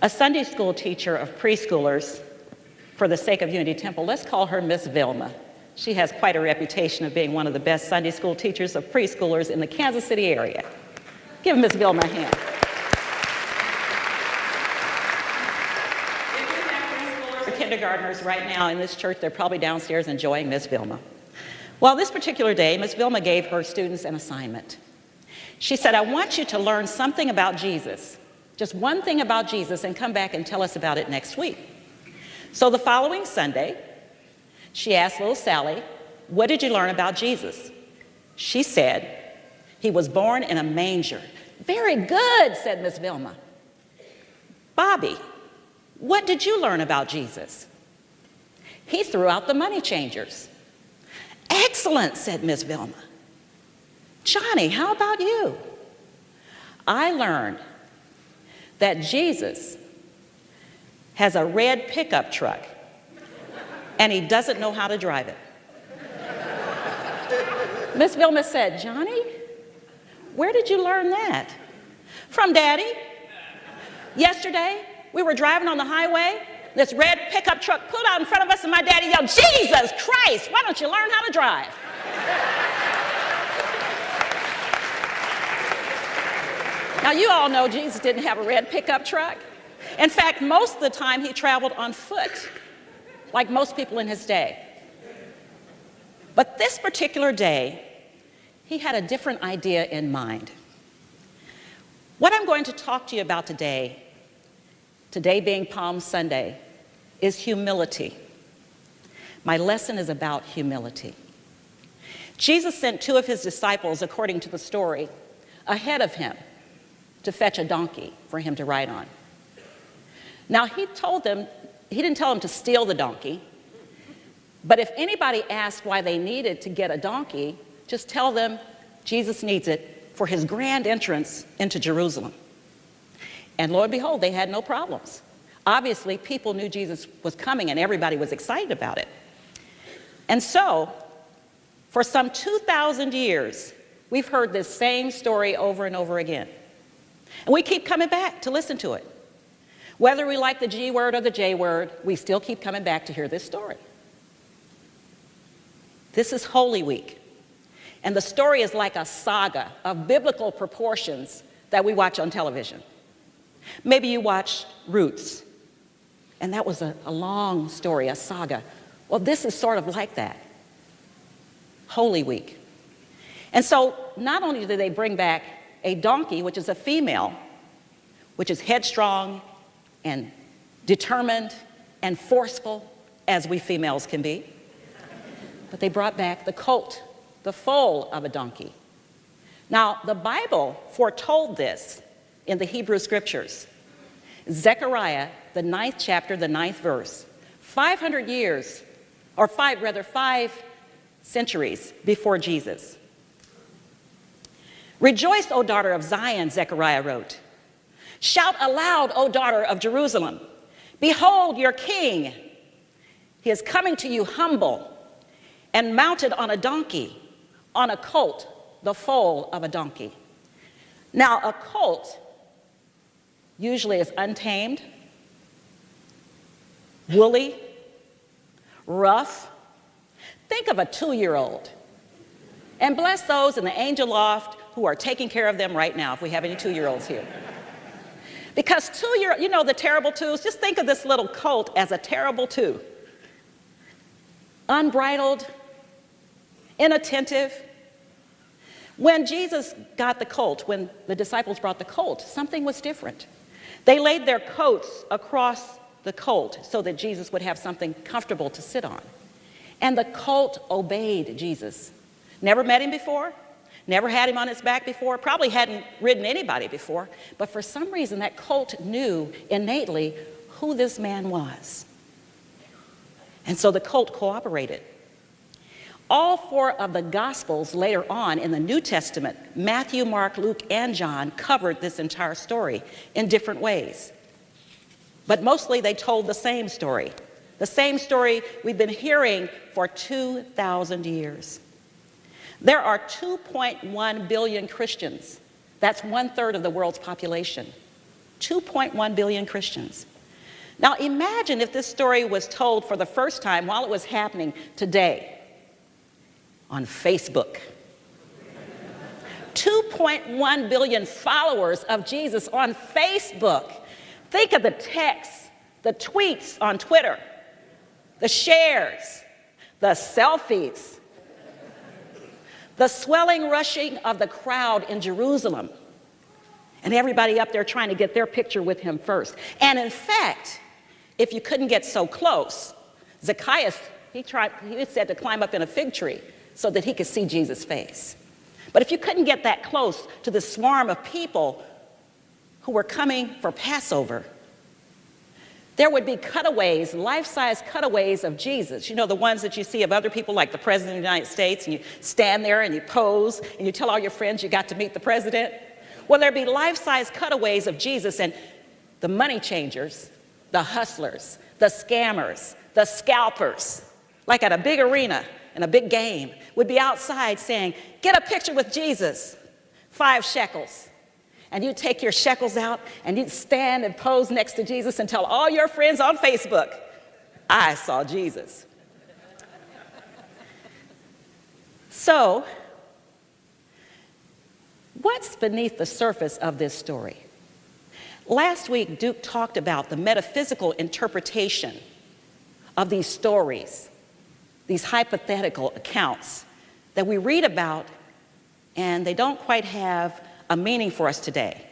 a Sunday school teacher of preschoolers for the sake of Unity Temple. Let's call her Miss Vilma. She has quite a reputation of being one of the best Sunday school teachers of preschoolers in the Kansas City area. Give Miss Vilma a hand. If we have preschoolers or kindergartners right now in this church, they're probably downstairs enjoying Miss Vilma. Well, this particular day, Miss Vilma gave her students an assignment. She said, I want you to learn something about Jesus, just one thing about Jesus, and come back and tell us about it next week. So the following Sunday, she asked little Sally, what did you learn about Jesus? She said, he was born in a manger. Very good, said Miss Vilma. Bobby, what did you learn about Jesus? He threw out the money changers. Excellent, said Miss Vilma. Johnny, how about you? I learned that Jesus has a red pickup truck and he doesn't know how to drive it. Miss Vilma said, Johnny, where did you learn that? From Daddy. Yesterday, we were driving on the highway. This red pickup truck pulled out in front of us and my daddy yelled, Jesus Christ, why don't you learn how to drive? Now, you all know Jesus didn't have a red pickup truck. In fact, most of the time he traveled on foot, like most people in his day. But this particular day, he had a different idea in mind. What I'm going to talk to you about today being Palm Sunday, is humility. My lesson is about humility. Jesus sent two of his disciples, according to the story, ahead of him to fetch a donkey for him to ride on. Now, he didn't tell them to steal the donkey, but if anybody asked why they needed to get a donkey, just tell them Jesus needs it for his grand entrance into Jerusalem. And lo and behold, they had no problems. Obviously, people knew Jesus was coming and everybody was excited about it. And so, for some 2,000 years, we've heard this same story over and over again. And we keep coming back to listen to it. Whether we like the G word or the J word, we still keep coming back to hear this story. This is Holy Week. And the story is like a saga of biblical proportions that we watch on television. Maybe you watched Roots, and that was a long story, a saga. Well, this is sort of like that. Holy Week. And so not only do they bring back a donkey, which is a female, which is headstrong and determined and forceful, as we females can be, but they brought back the colt, the foal of a donkey. Now, the Bible foretold this in the Hebrew Scriptures. Zechariah, the 9th chapter, the 9th verse, 500 years, or 5 centuries before Jesus. Rejoice, O daughter of Zion, Zechariah wrote. Shout aloud, O daughter of Jerusalem. Behold your king. He is coming to you humble and mounted on a donkey, on a colt, the foal of a donkey. Now, a colt usually is untamed, woolly, rough. Think of a 2-year-old. And bless those in the angel loft who are taking care of them right now, if we have any 2-year-olds here. Because you know the terrible twos? Just think of this little colt as a terrible two. Unbridled, inattentive. When Jesus got the colt, when the disciples brought the colt, something was different. They laid their coats across the colt so that Jesus would have something comfortable to sit on. And the colt obeyed Jesus. Never met him before, never had him on its back before, probably hadn't ridden anybody before, but for some reason that colt knew innately who this man was. And so the colt cooperated. All 4 of the Gospels later on in the New Testament, Matthew, Mark, Luke, and John, covered this entire story in different ways. But mostly they told the same story we've been hearing for 2,000 years. There are 2.1 billion Christians. That's 1/3 of the world's population. 2.1 billion Christians. Now imagine if this story was told for the first time while it was happening today on Facebook. 2.1 billion followers of Jesus on Facebook. Think of the texts, the tweets on Twitter, the shares, the selfies, the swelling rushing of the crowd in Jerusalem, and everybody up there trying to get their picture with him first. And in fact, if you couldn't get so close, Zacchaeus, he said to climb up in a fig tree so that he could see Jesus' face. But if you couldn't get that close to the swarm of people who were coming for Passover, there would be cutaways, life-size cutaways of Jesus. You know, the ones that you see of other people like the President of the United States, and you stand there and you pose and you tell all your friends you got to meet the president. Well, there'd be life-size cutaways of Jesus, and the money changers, the hustlers, the scammers, the scalpers, like at a big arena and a big game, would be outside saying, "Get a picture with Jesus, 5 shekels." And you'd take your shekels out and you'd stand and pose next to Jesus and tell all your friends on Facebook, "I saw Jesus." So, what's beneath the surface of this story? Last week, Duke talked about the metaphysical interpretation of these stories, these hypothetical accounts that we read about, and they don't quite have a meaning for us today.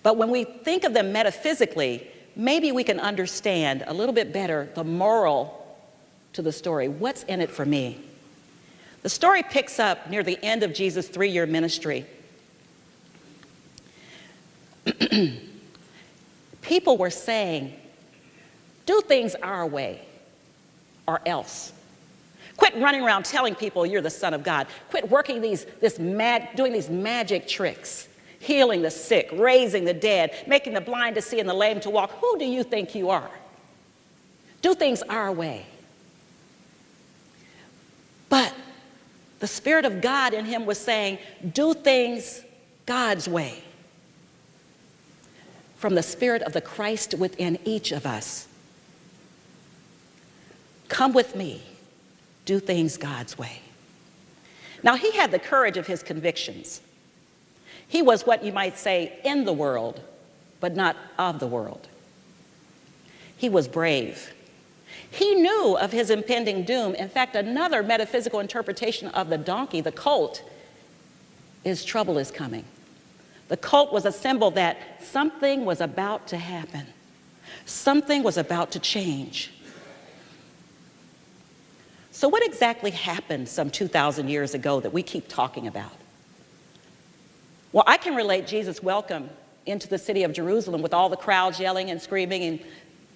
But when we think of them metaphysically, maybe we can understand a little bit better the moral to the story. What's in it for me? The story picks up near the end of Jesus' 3-year ministry. People were saying, "Do things our way or else. Quit running around telling people you're the Son of God. Quit working doing these magic tricks, healing the sick, raising the dead, making the blind to see and the lame to walk. Who do you think you are? Do things our way." But the Spirit of God in him was saying, "Do things God's way." From the Spirit of the Christ within each of us. Come with me, do things God's way. Now, he had the courage of his convictions. He was what you might say in the world, but not of the world. He was brave. He knew of his impending doom. In fact, another metaphysical interpretation of the donkey, the colt, is trouble is coming. The colt was a symbol that something was about to happen. Something was about to change. So what exactly happened some 2,000 years ago that we keep talking about? Well, I can relate Jesus' welcome into the city of Jerusalem with all the crowds yelling and screaming and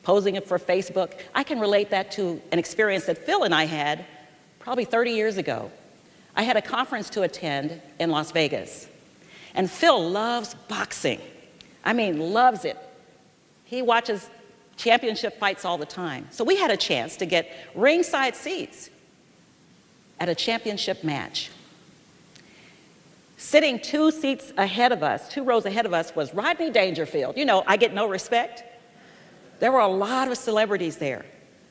posing it for Facebook. I can relate that to an experience that Phil and I had probably 30 years ago. I had a conference to attend in Las Vegas. And Phil loves boxing. I mean, loves it. He watches championship fights all the time. So we had a chance to get ringside seats at a championship match. Sitting 2 seats ahead of us, 2 rows ahead of us, was Rodney Dangerfield. You know, I get no respect. There were a lot of celebrities there.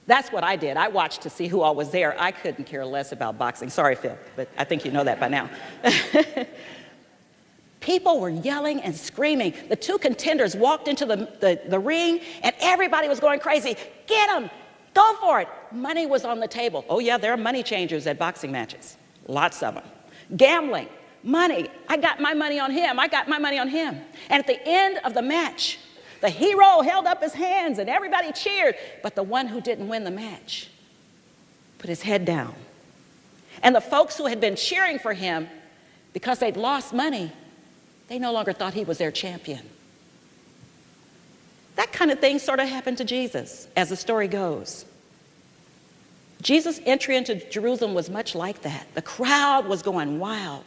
That's what I did. I watched to see who all was there. I couldn't care less about boxing. Sorry, Phil, but I think you know that by now. People were yelling and screaming. The 2 contenders walked into the ring, and everybody was going crazy. Get them! Go for it! Money was on the table. Oh yeah, there are money changers at boxing matches. Lots of them. Gambling, money. I got my money on him. I got my money on him. And at the end of the match, the hero held up his hands, and everybody cheered. But the one who didn't win the match put his head down. And the folks who had been cheering for him because they'd lost money, they no longer thought he was their champion. That kind of thing sort of happened to Jesus, as the story goes. Jesus' entry into Jerusalem was much like that. The crowd was going wild.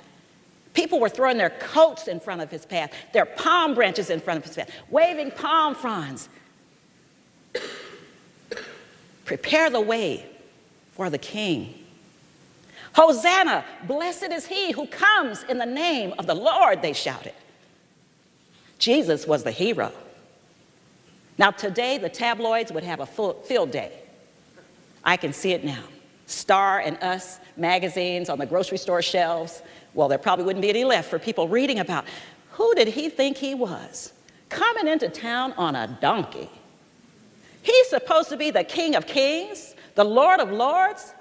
People were throwing their coats in front of his path, their palm branches in front of his path, waving palm fronds. Prepare the way for the King. Hosanna, blessed is he who comes in the name of the Lord, they shouted. Jesus was the hero. Now, today, the tabloids would have a field day. I can see it now. Star and Us magazines on the grocery store shelves. Well, there probably wouldn't be any left for people reading about who did he think he was, coming into town on a donkey. He's supposed to be the King of Kings, the Lord of Lords.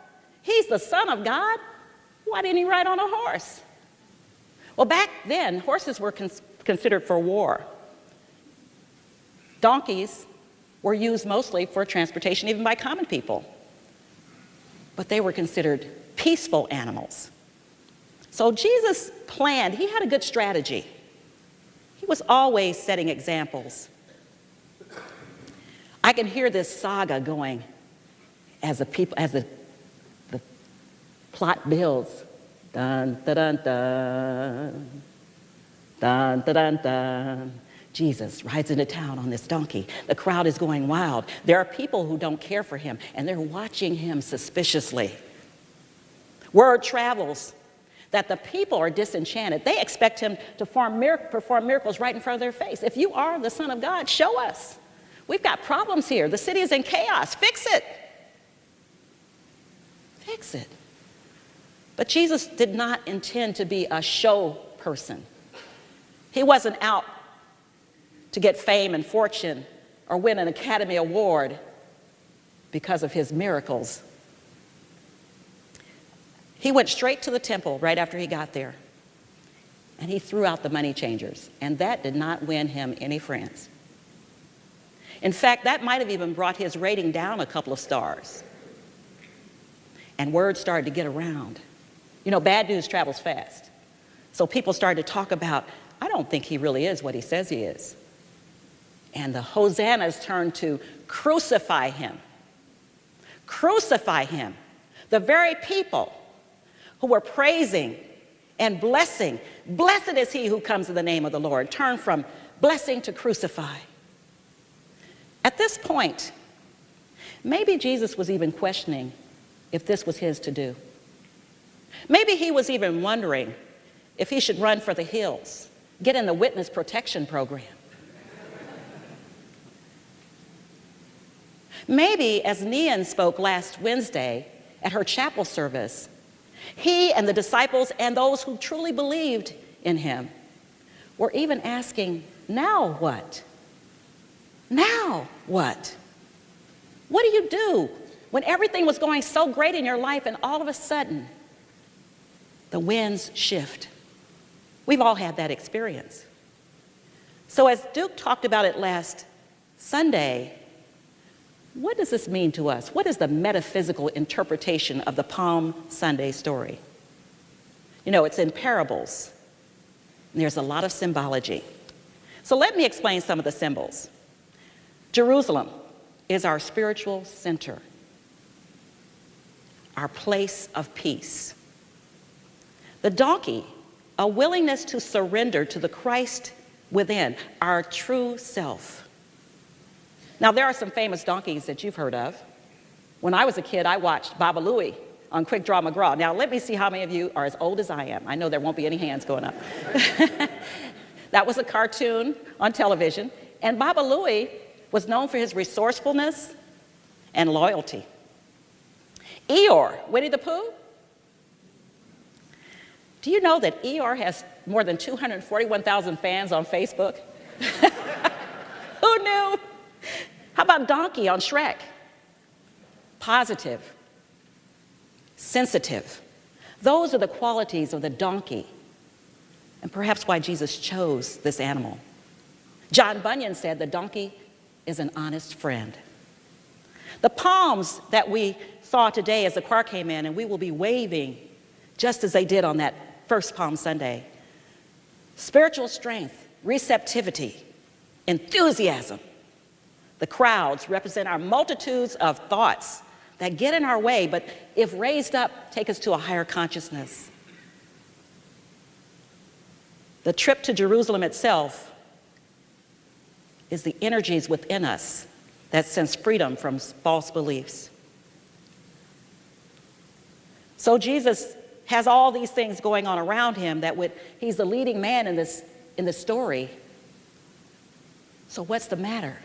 He's the Son of God. Why didn't he ride on a horse? Well, back then, horses were considered for war. Donkeys were used mostly for transportation, even by common people. But they were considered peaceful animals. So Jesus planned, he had a good strategy. He was always setting examples. I can hear this saga going as the plot builds. Dun, dun, dun, dun. Dun, dun, dun, dun. Jesus rides into town on this donkey. The crowd is going wild. There are people who don't care for him, and they're watching him suspiciously. Word travels that the people are disenchanted. They expect him to perform miracles right in front of their face. If you are the Son of God, show us. We've got problems here. The city is in chaos. Fix it. Fix it. But Jesus did not intend to be a show person. He wasn't out to get fame and fortune or win an Academy Award because of his miracles. He went straight to the temple right after he got there, and he threw out the money changers, and that did not win him any friends. In fact, that might have even brought his rating down a couple of stars. And word started to get around. You know, bad news travels fast. So people started to talk about, I don't think he really is what he says he is. And the hosannas turned to crucify him. Crucify him. The very people who were praising and blessing, blessed is he who comes in the name of the Lord, turned from blessing to crucify. At this point, maybe Jesus was even questioning if this was his to do. Maybe he was even wondering if he should run for the hills, get in the witness protection program. Maybe, as Nian spoke last Wednesday at her chapel service, he and the disciples and those who truly believed in him were even asking, now what? Now what? What do you do when everything was going so great in your life and all of a sudden the winds shift? We've all had that experience. So as Duke talked about it last Sunday, what does this mean to us? What is the metaphysical interpretation of the Palm Sunday story? You know, it's in parables. And there's a lot of symbology. So let me explain some of the symbols. Jerusalem is our spiritual center, our place of peace. The donkey, a willingness to surrender to the Christ within, our true self. Now, there are some famous donkeys that you've heard of. When I was a kid, I watched Baba Louie on Quick Draw McGraw. Now, let me see how many of you are as old as I am. I know there won't be any hands going up. That was a cartoon on television, and Baba Louie was known for his resourcefulness and loyalty. Eeyore, Winnie the Pooh. Do you know that Eeyore has more than 241,000 fans on Facebook? Who knew? How about Donkey on Shrek? Positive, sensitive. Those are the qualities of the donkey, and perhaps why Jesus chose this animal. John Bunyan said the donkey is an honest friend. The palms that we saw today as the choir came in, and we will be waving just as they did on that first Palm Sunday. Spiritual strength, receptivity, enthusiasm. The crowds represent our multitudes of thoughts that get in our way, but if raised up, take us to a higher consciousness. The trip to Jerusalem itself is the energies within us that sense freedom from false beliefs. So Jesus has all these things going on around him he's the leading man in this story. So what's the matter?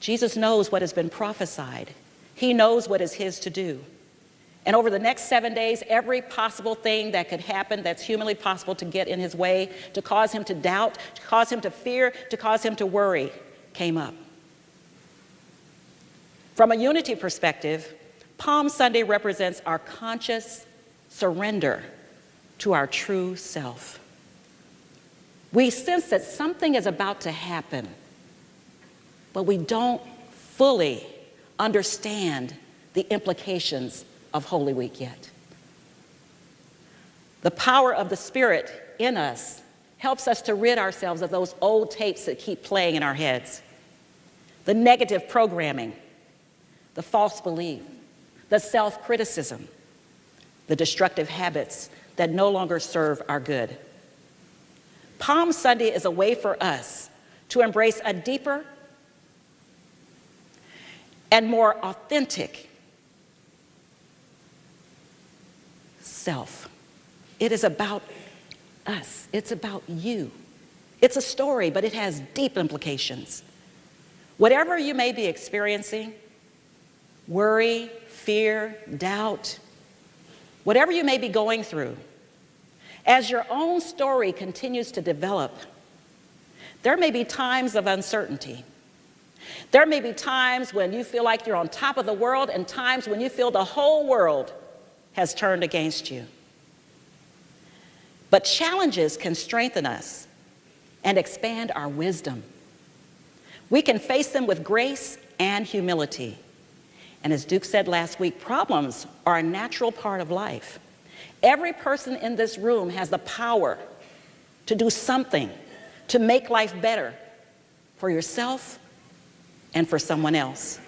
Jesus knows what has been prophesied. He knows what is his to do. And over the next 7 days, every possible thing that could happen that's humanly possible to get in his way, to cause him to doubt, to cause him to fear, to cause him to worry, came up. From a unity perspective, Palm Sunday represents our conscious surrender to our true self. We sense that something is about to happen, but we don't fully understand the implications of Holy Week yet. The power of the Spirit in us helps us to rid ourselves of those old tapes that keep playing in our heads, the negative programming, the false belief, the self-criticism, the destructive habits that no longer serve our good. Palm Sunday is a way for us to embrace a deeper and more authentic self. It is about us. It's about you. It's a story, but it has deep implications. Whatever you may be experiencing, worry, fear, doubt, whatever you may be going through, as your own story continues to develop, there may be times of uncertainty. There may be times when you feel like you're on top of the world and times when you feel the whole world has turned against you. But challenges can strengthen us and expand our wisdom. We can face them with grace and humility. And as Duke said last week, problems are a natural part of life. Every person in this room has the power to do something to make life better for yourself and for someone else.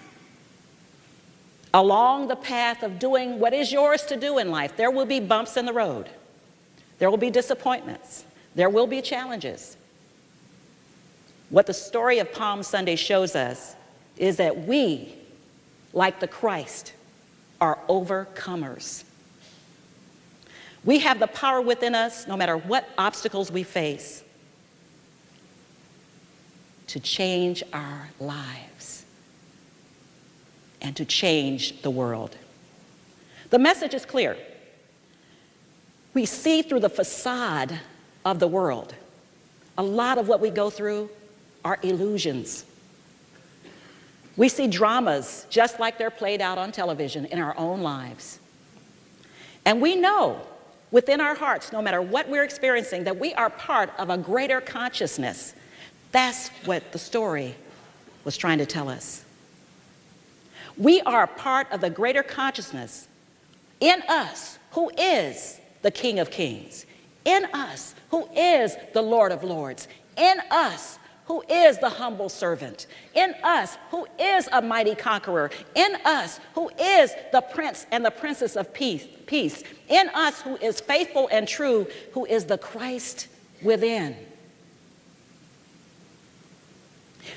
Along the path of doing what is yours to do in life, there will be bumps in the road. There will be disappointments. There will be challenges. What the story of Palm Sunday shows us is that we, like the Christ, are overcomers. We have the power within us, no matter what obstacles we face, to change our lives and to change the world. The message is clear. We see through the facade of the world. A lot of what we go through are illusions. We see dramas just like they're played out on television in our own lives. And we know within our hearts, no matter what we're experiencing, that we are part of a greater consciousness. That's what the story was trying to tell us. We are part of the greater consciousness in us, who is the King of Kings, in us, who is the Lord of Lords, in us, who is the humble servant, in us, who is a mighty conqueror, in us, who is the prince and the princess of peace, in us, who is faithful and true, who is the Christ within.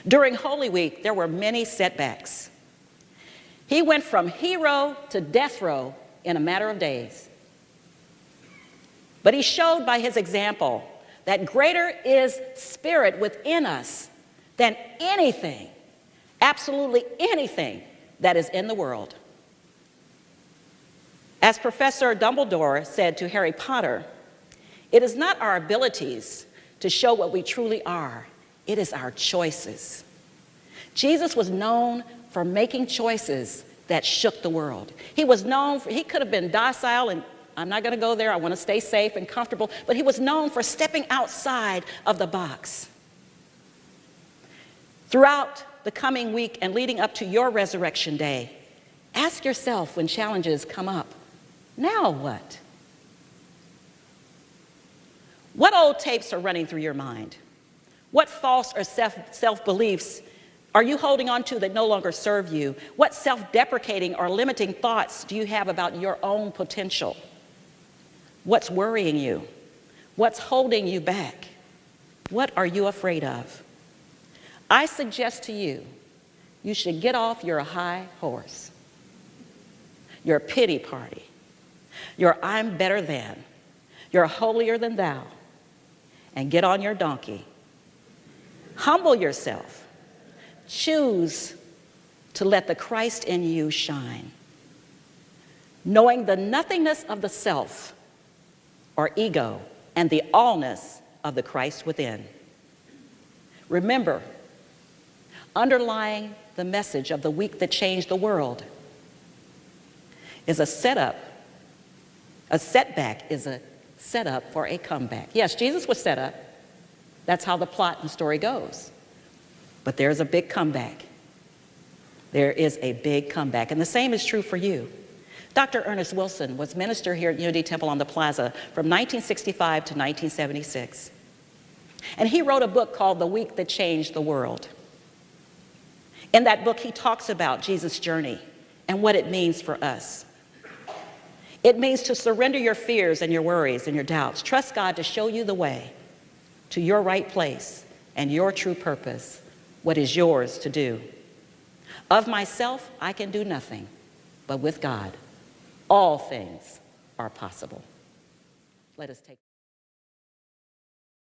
During Holy Week, there were many setbacks. He went from hero to death row in a matter of days. But he showed by his example that greater is spirit within us than anything, absolutely anything that is in the world. As Professor Dumbledore said to Harry Potter, it is not our abilities to show what we truly are, it is our choices. Jesus was known for making choices that shook the world. He was known for, he could have been docile, and I'm not going to go there, I want to stay safe and comfortable, but he was known for stepping outside of the box. Throughout the coming week and leading up to your resurrection day, ask yourself when challenges come up, now what? What old tapes are running through your mind? What false or self-beliefs are you holding on to that no longer serve you? What self-deprecating or limiting thoughts do you have about your own potential? What's worrying you? What's holding you back? What are you afraid of? I suggest to you, you should get off your high horse, your pity party, your I'm better than, your holier than thou, and get on your donkey. Humble yourself. Choose to let the Christ in you shine, knowing the nothingness of the self or ego and the allness of the Christ within. Remember, underlying the message of the week that changed the world is a setup. A setback is a setup for a comeback. Yes, Jesus was set up. That's how the plot and story goes. But there's a big comeback. There is a big comeback. And the same is true for you. Dr. Ernest Wilson was minister here at Unity Temple on the Plaza from 1965 to 1976. And he wrote a book called The Week That Changed the World. In that book, he talks about Jesus' journey and what it means for us. It means to surrender your fears and your worries and your doubts. Trust God to show you the way to your right place and your true purpose, what is yours to do. Of myself, I can do nothing, but with God, all things are possible. Let us take